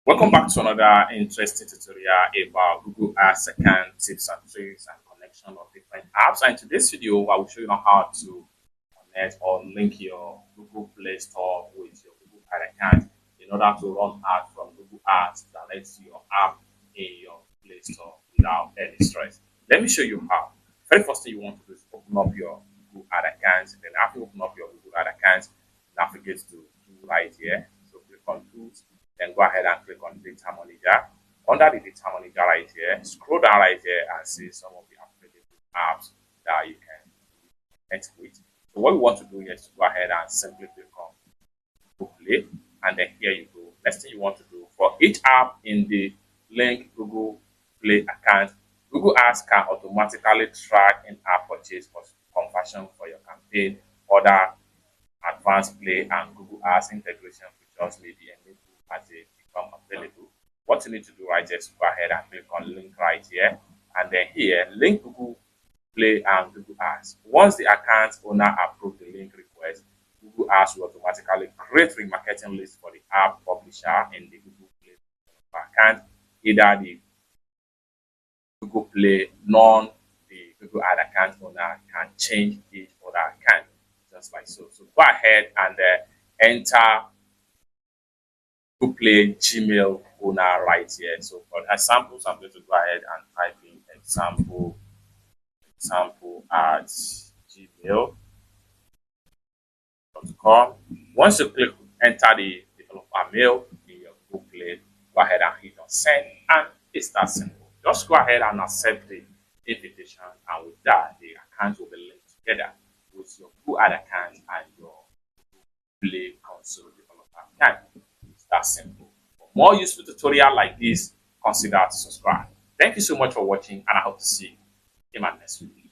Welcome back to another interesting tutorial about Google Ads account tips and tricks and connection of different apps. And in today's video, I will show you how to connect or link your Google Play Store with your Google Ad account in order to run ads from Google Ads direct to your app in your Play Store without any stress. Let me show you how. Very first thing you want to do is open up your Google Ad account. Then after you open up your Google Ad account, navigate to right here. So click on Tools, then go ahead and click on Data Manager. Under the Data Manager right here, scroll down right here and see some of the available apps that you can connect with. So what we want to do here is to go ahead and simply click on Google Play, and then here you go. Next thing you want to do for each app in the link Google Play account, Google Ads can automatically track in-app purchase conversion for your campaign, other advanced Play and Google Ads integration features may be enabled as they become available. What you need to do right here is go ahead and click on link right here, and then here link Google Play and Google Ads. Once the account owner approves the link request, Google Ads will automatically create remarketing list for the app publisher in the Google Play account, either the Google Play none the Google Ad account owner can change each other account just like so. So go ahead and enter Google Play Gmail owner right here. So for examples, I'm going to go ahead and type in example at gmail.com. Once you click enter the developer mail in your Google Play, go ahead and hit on send, and it's that simple. Just go ahead and accept the invitation, and with that, the accounts will be linked together with your Google Ad account and your Play Console developer account. It's that simple. For more useful tutorial like this, consider to subscribe. Thank you so much for watching, and I hope to see you in my next video.